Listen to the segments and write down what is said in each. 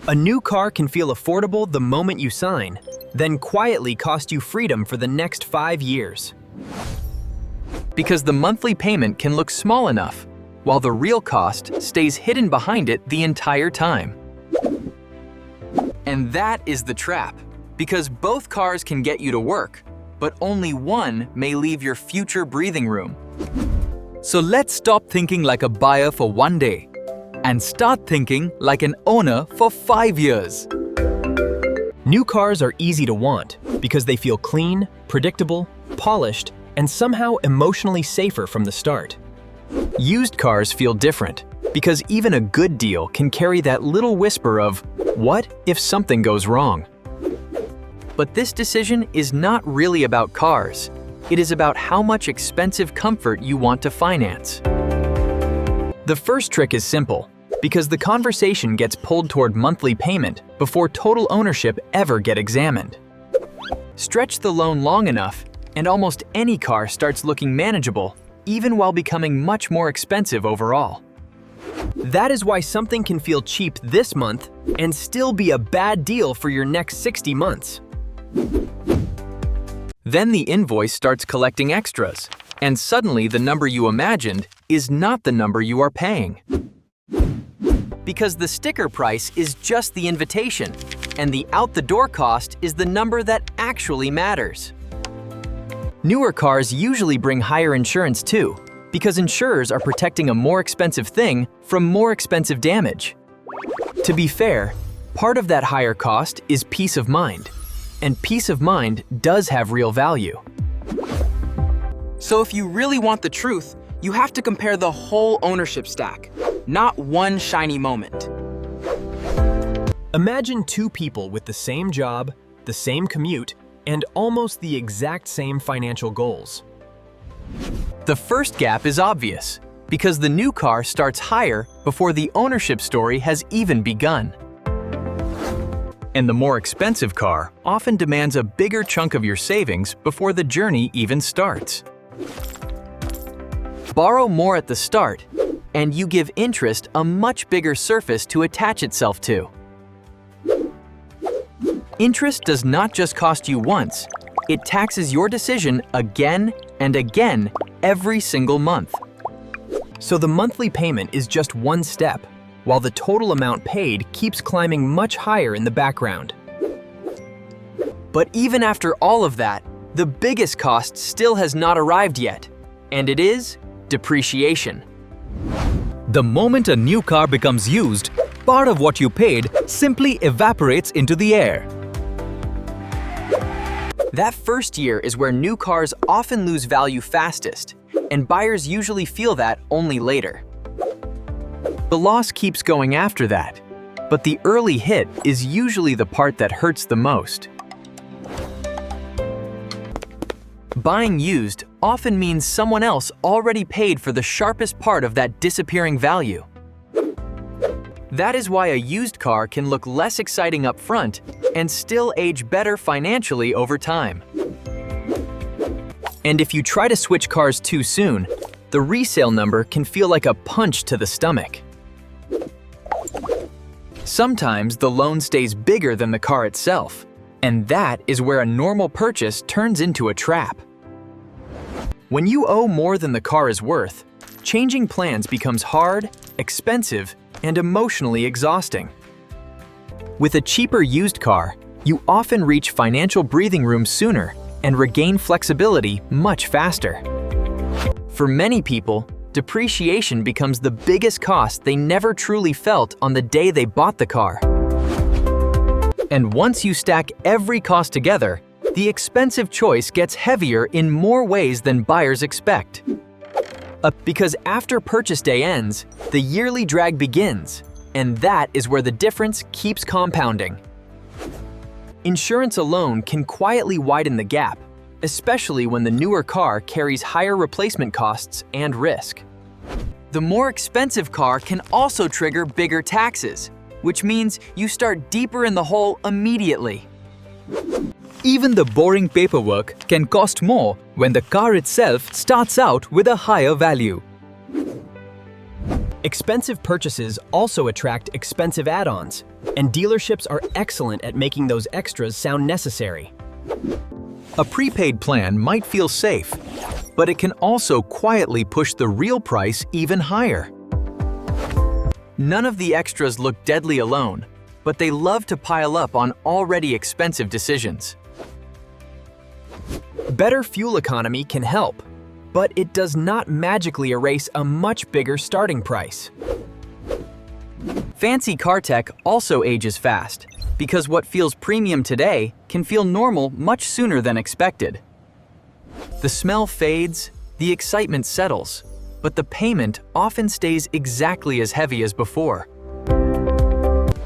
A new car can feel affordable the moment you sign, then quietly cost you freedom for the next 5 years. Because the monthly payment can look small enough, while the real cost stays hidden behind it the entire time. And that is the trap, because both cars can get you to work, but only one may leave your future breathing room. So let's stop thinking like a buyer for one day and start thinking like an owner for 5 years. New cars are easy to want because they feel clean, predictable, polished, and somehow emotionally safer from the start. Used cars feel different because even a good deal can carry that little whisper of, "What if something goes wrong?" But this decision is not really about cars. It is about how much expensive comfort you want to finance. The first trick is simple, because the conversation gets pulled toward monthly payment before total ownership ever get examined. Stretch the loan long enough, and almost any car starts looking manageable, even while becoming much more expensive overall. That is why something can feel cheap this month and still be a bad deal for your next 60 months. Then the invoice starts collecting extras, and suddenly the number you imagined is not the number you are paying. Because the sticker price is just the invitation, and the out-the-door cost is the number that actually matters. Newer cars usually bring higher insurance too, because insurers are protecting a more expensive thing from more expensive damage. To be fair, part of that higher cost is peace of mind, and peace of mind does have real value. So if you really want the truth, you have to compare the whole ownership stack, not one shiny moment. Imagine two people with the same job, the same commute, and almost the exact same financial goals. The first gap is obvious, because the new car starts higher before the ownership story has even begun. And the more expensive car often demands a bigger chunk of your savings before the journey even starts. Borrow more at the start, and you give interest a much bigger surface to attach itself to. Interest does not just cost you once, it taxes your decision again and again every single month. So the monthly payment is just one step, while the total amount paid keeps climbing much higher in the background. But even after all of that, the biggest cost still has not arrived yet, and it is depreciation. The moment a new car becomes used, part of what you paid simply evaporates into the air. That first year is where new cars often lose value fastest, and buyers usually feel that only later. The loss keeps going after that, but the early hit is usually the part that hurts the most. Buying used often means someone else already paid for the sharpest part of that disappearing value. That is why a used car can look less exciting up front and still age better financially over time. And if you try to switch cars too soon, the resale number can feel like a punch to the stomach. Sometimes the loan stays bigger than the car itself, and that is where a normal purchase turns into a trap. When you owe more than the car is worth, changing plans becomes hard, expensive, and emotionally exhausting. With a cheaper used car, you often reach financial breathing room sooner and regain flexibility much faster. For many people, depreciation becomes the biggest cost they never truly felt on the day they bought the car. And once you stack every cost together, the expensive choice gets heavier in more ways than buyers expect. Because after purchase day ends, the yearly drag begins, and that is where the difference keeps compounding. Insurance alone can quietly widen the gap, especially when the newer car carries higher replacement costs and risk. The more expensive car can also trigger bigger taxes, which means you start deeper in the hole immediately. Even the boring paperwork can cost more when the car itself starts out with a higher value. Expensive purchases also attract expensive add-ons, and dealerships are excellent at making those extras sound necessary. A prepaid plan might feel safe, but it can also quietly push the real price even higher. None of the extras look deadly alone, but they love to pile up on already expensive decisions. Better fuel economy can help, but it does not magically erase a much bigger starting price. Fancy car tech also ages fast, because what feels premium today can feel normal much sooner than expected. The smell fades, the excitement settles, but the payment often stays exactly as heavy as before.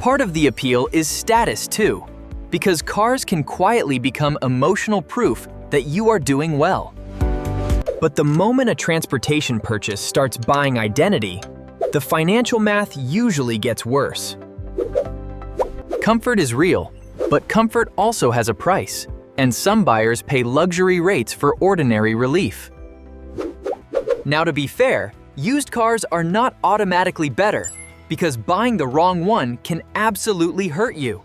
Part of the appeal is status too, because cars can quietly become emotional proof that you are doing well. But the moment a transportation purchase starts buying identity, the financial math usually gets worse. Comfort is real, but comfort also has a price, and some buyers pay luxury rates for ordinary relief. Now, to be fair, used cars are not automatically better, because buying the wrong one can absolutely hurt you.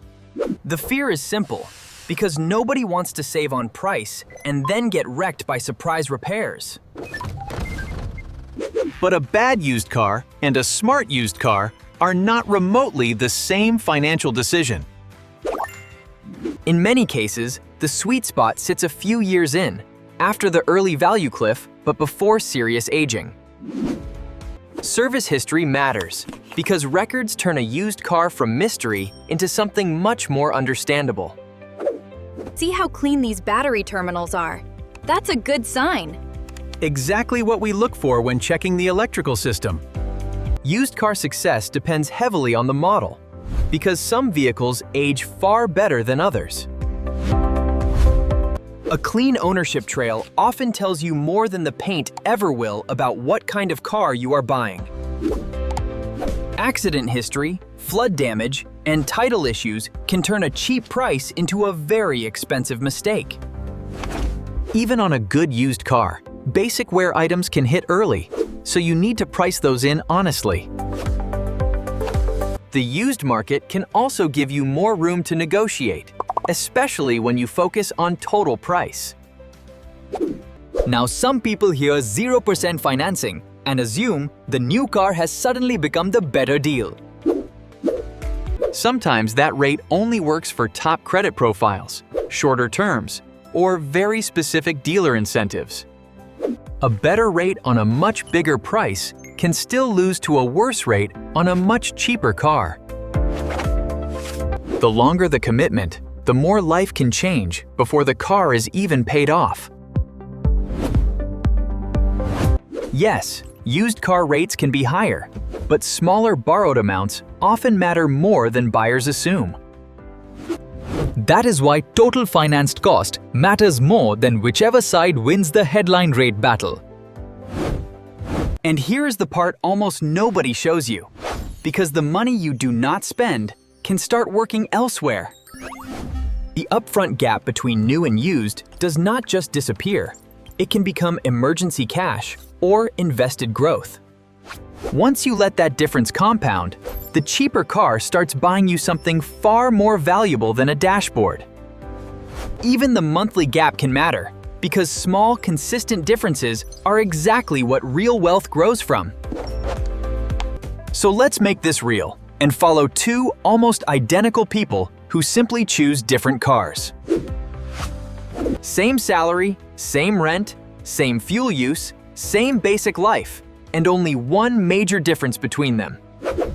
The fear is simple, because nobody wants to save on price and then get wrecked by surprise repairs. But a bad used car and a smart used car are not remotely the same financial decision. In many cases, the sweet spot sits a few years in, after the early value cliff, but before serious aging. Service history matters, because records turn a used car from mystery into something much more understandable. See how clean these battery terminals are. That's a good sign. Exactly what we look for when checking the electrical system. Used car success depends heavily on the model, because some vehicles age far better than others. A clean ownership trail often tells you more than the paint ever will about what kind of car you are buying. Accident history, flood damage, and title issues can turn a cheap price into a very expensive mistake. Even on a good used car, basic wear items can hit early, so you need to price those in honestly. The used market can also give you more room to negotiate, especially when you focus on total price. Now, some people hear 0% financing and assume the new car has suddenly become the better deal. Sometimes that rate only works for top credit profiles, shorter terms, or very specific dealer incentives. A better rate on a much bigger price can still lose to a worse rate on a much cheaper car. The longer the commitment, the more life can change before the car is even paid off. Yes, used car rates can be higher, but smaller borrowed amounts often matter more than buyers assume. That is why total financed cost matters more than whichever side wins the headline rate battle. And here is the part almost nobody shows you, because the money you do not spend can start working elsewhere. The upfront gap between new and used does not just disappear. It can become emergency cash or invested growth. Once you let that difference compound, the cheaper car starts buying you something far more valuable than a dashboard. Even the monthly gap can matter, because small, consistent differences are exactly what real wealth grows from. So let's make this real and follow two almost identical people who simply choose different cars. Same salary, same rent, same fuel use, same basic life, and only one major difference between them.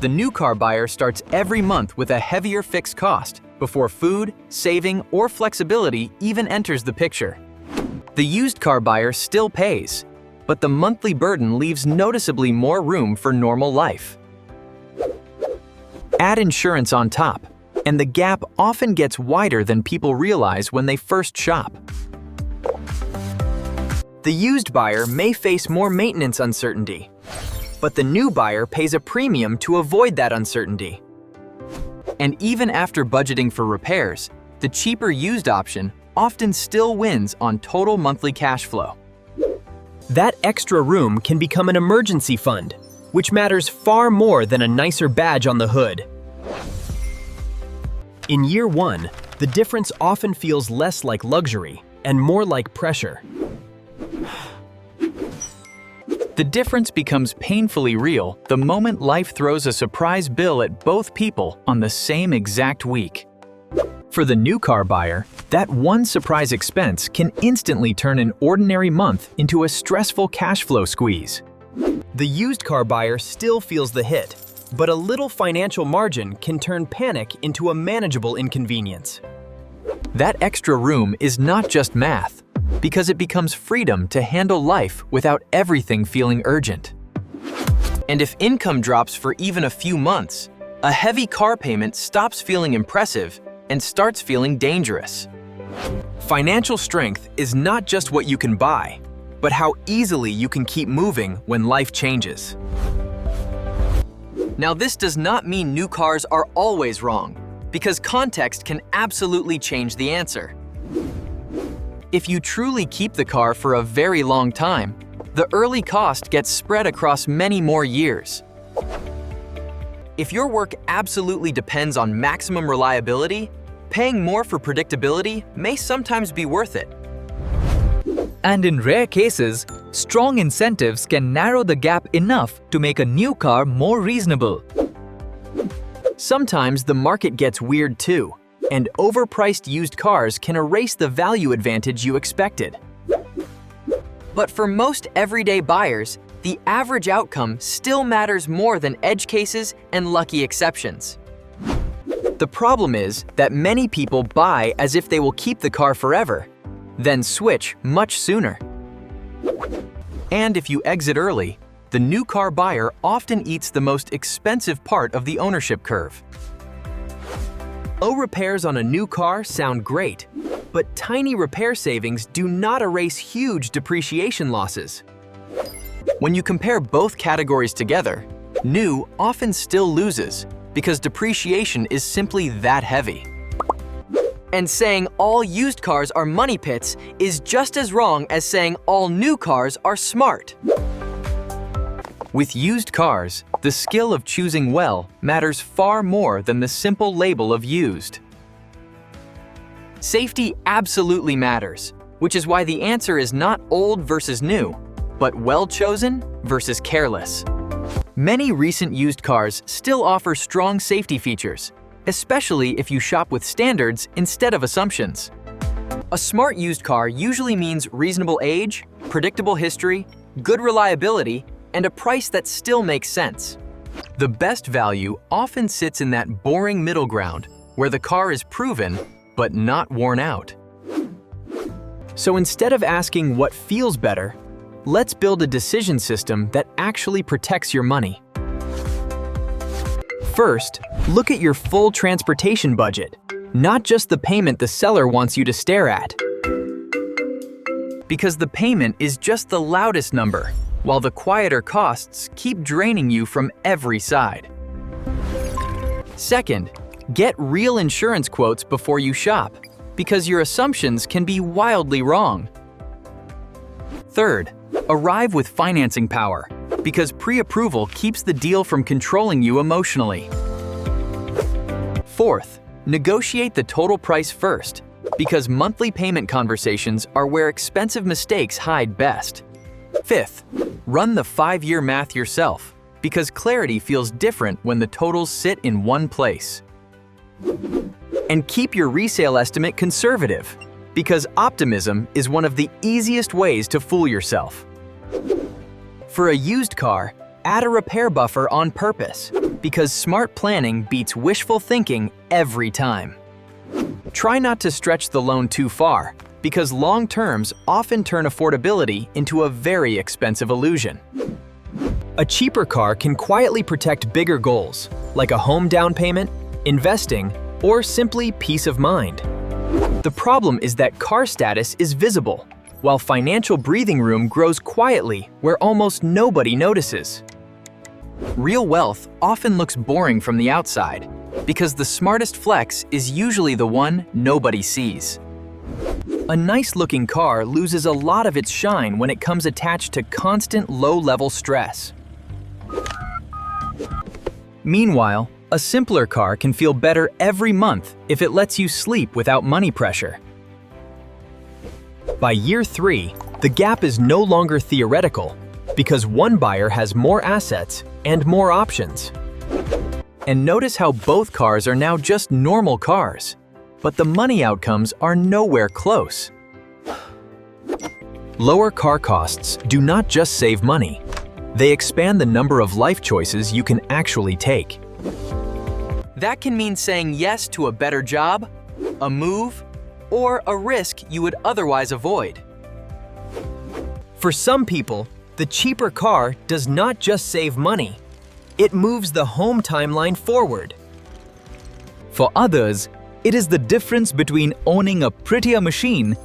The new car buyer starts every month with a heavier fixed cost before food, saving, or flexibility even enters the picture. The used car buyer still pays, but the monthly burden leaves noticeably more room for normal life. Add insurance on top, and the gap often gets wider than people realize when they first shop. The used buyer may face more maintenance uncertainty, but the new buyer pays a premium to avoid that uncertainty. And even after budgeting for repairs, the cheaper used option often still wins on total monthly cash flow. That extra room can become an emergency fund, which matters far more than a nicer badge on the hood. In year one, the difference often feels less like luxury and more like pressure. The difference becomes painfully real the moment life throws a surprise bill at both people on the same exact week. For the new car buyer, that one surprise expense can instantly turn an ordinary month into a stressful cash flow squeeze. The used car buyer still feels the hit, but a little financial margin can turn panic into a manageable inconvenience. That extra room is not just math, because it becomes freedom to handle life without everything feeling urgent. And if income drops for even a few months, a heavy car payment stops feeling impressive and starts feeling dangerous. Financial strength is not just what you can buy, but how easily you can keep moving when life changes. Now, this does not mean new cars are always wrong, because context can absolutely change the answer. If you truly keep the car for a very long time, the early cost gets spread across many more years. If your work absolutely depends on maximum reliability, paying more for predictability may sometimes be worth it. And in rare cases, strong incentives can narrow the gap enough to make a new car more reasonable. Sometimes the market gets weird too, and overpriced used cars can erase the value advantage you expected. But for most everyday buyers, the average outcome still matters more than edge cases and lucky exceptions. The problem is that many people buy as if they will keep the car forever, then switch much sooner. And if you exit early, the new car buyer often eats the most expensive part of the ownership curve. Low repairs on a new car sound great, but tiny repair savings do not erase huge depreciation losses. When you compare both categories together, new often still loses because depreciation is simply that heavy. And saying all used cars are money pits is just as wrong as saying all new cars are smart. With used cars, the skill of choosing well matters far more than the simple label of used. Safety absolutely matters, which is why the answer is not old versus new, but well-chosen versus careless. Many recent used cars still offer strong safety features, especially if you shop with standards instead of assumptions. A smart used car usually means reasonable age, predictable history, good reliability, and a price that still makes sense. The best value often sits in that boring middle ground where the car is proven but not worn out. So instead of asking what feels better, let's build a decision system that actually protects your money. First, look at your full transportation budget, not just the payment the seller wants you to stare at. Because the payment is just the loudest number, while the quieter costs keep draining you from every side. Second, get real insurance quotes before you shop, because your assumptions can be wildly wrong. Third, arrive with financing power, because pre-approval keeps the deal from controlling you emotionally. Fourth, negotiate the total price first, because monthly payment conversations are where expensive mistakes hide best. Fifth, run the 5-year math yourself, because clarity feels different when the totals sit in one place. And keep your resale estimate conservative, because optimism is one of the easiest ways to fool yourself. For a used car, add a repair buffer on purpose, because smart planning beats wishful thinking every time. Try not to stretch the loan too far, because long terms often turn affordability into a very expensive illusion. A cheaper car can quietly protect bigger goals, like a home down payment, investing, or simply peace of mind. The problem is that car status is visible, while financial breathing room grows quietly where almost nobody notices. Real wealth often looks boring from the outside, because the smartest flex is usually the one nobody sees. A nice-looking car loses a lot of its shine when it comes attached to constant low-level stress. Meanwhile, a simpler car can feel better every month if it lets you sleep without money pressure. By year 3, the gap is no longer theoretical because one buyer has more assets and more options. And notice how both cars are now just normal cars, but the money outcomes are nowhere close. Lower car costs do not just save money, they expand the number of life choices you can actually take. That can mean saying yes to a better job, a move, or a risk you would otherwise avoid. For some people, the cheaper car does not just save money, it moves the home timeline forward. For others, it is the difference between owning a prettier machine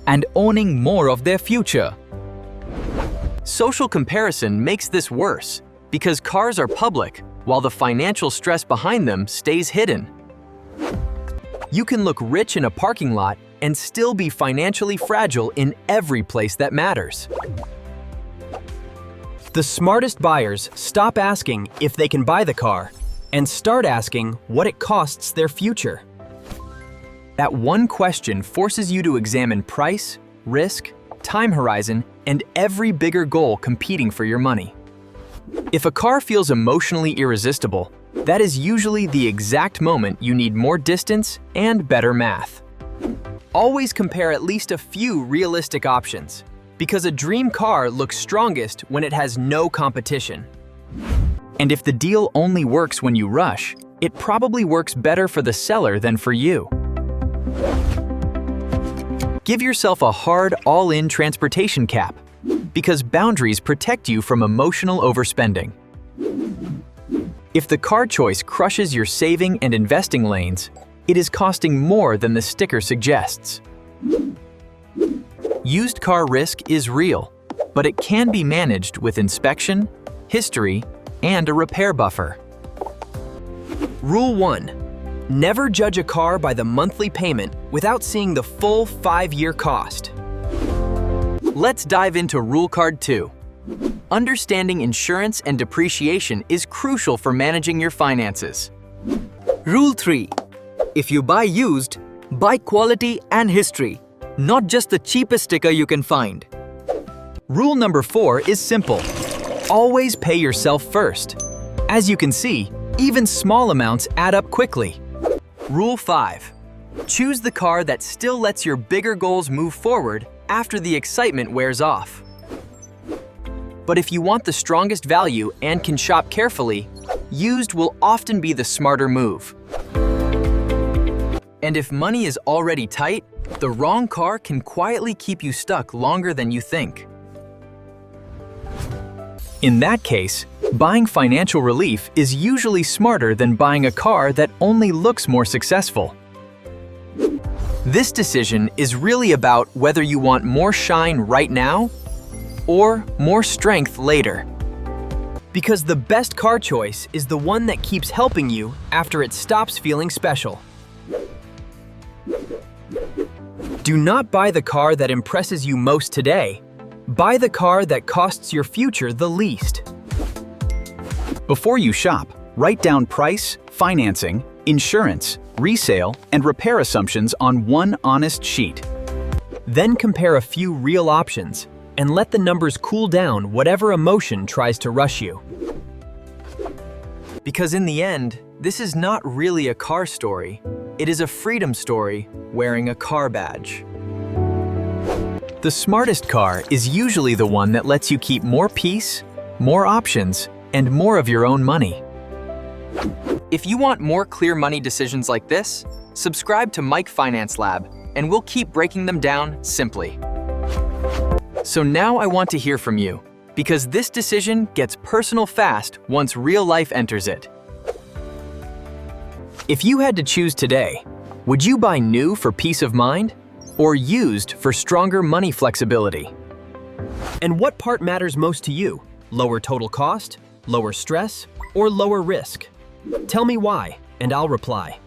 and owning more of their future. Social comparison makes this worse because cars are public while the financial stress behind them stays hidden. You can look rich in a parking lot and still be financially fragile in every place that matters. The smartest buyers stop asking if they can buy the car and start asking what it costs their future. That one question forces you to examine price, risk, time horizon, and every bigger goal competing for your money. If a car feels emotionally irresistible, that is usually the exact moment you need more distance and better math. Always compare at least a few realistic options, because a dream car looks strongest when it has no competition. And if the deal only works when you rush, it probably works better for the seller than for you. Give yourself a hard all-in transportation cap, because boundaries protect you from emotional overspending. If the car choice crushes your saving and investing lanes, it is costing more than the sticker suggests. Used car risk is real, but it can be managed with inspection, history, and a repair buffer. Rule 1. Never judge a car by the monthly payment without seeing the full 5-year cost. Let's dive into Rule Card 2. Understanding insurance and depreciation is crucial for managing your finances. Rule 3. If you buy used, buy quality and history, not just the cheapest sticker you can find. Rule number 4 is simple. Always pay yourself first. As you can see, even small amounts add up quickly. Rule 5. Choose the car that still lets your bigger goals move forward after the excitement wears off. But if you want the strongest value and can shop carefully, used will often be the smarter move. And if money is already tight, the wrong car can quietly keep you stuck longer than you think. In that case, buying financial relief is usually smarter than buying a car that only looks more successful. This decision is really about whether you want more shine right now or more strength later. Because the best car choice is the one that keeps helping you after it stops feeling special. Do not buy the car that impresses you most today. Buy the car that costs your future the least. Before you shop, write down price, financing, insurance, resale, and repair assumptions on one honest sheet. Then compare a few real options and let the numbers cool down whatever emotion tries to rush you. Because in the end, this is not really a car story. It is a freedom story wearing a car badge. The smartest car is usually the one that lets you keep more peace, more options, and more of your own money. If you want more clear money decisions like this, subscribe to Mike Finance Lab, and we'll keep breaking them down simply. So now I want to hear from you, because this decision gets personal fast once real life enters it. If you had to choose today, would you buy new for peace of mind or used for stronger money flexibility? And what part matters most to you? Lower total cost, lower stress, or lower risk? Tell me why, and I'll reply.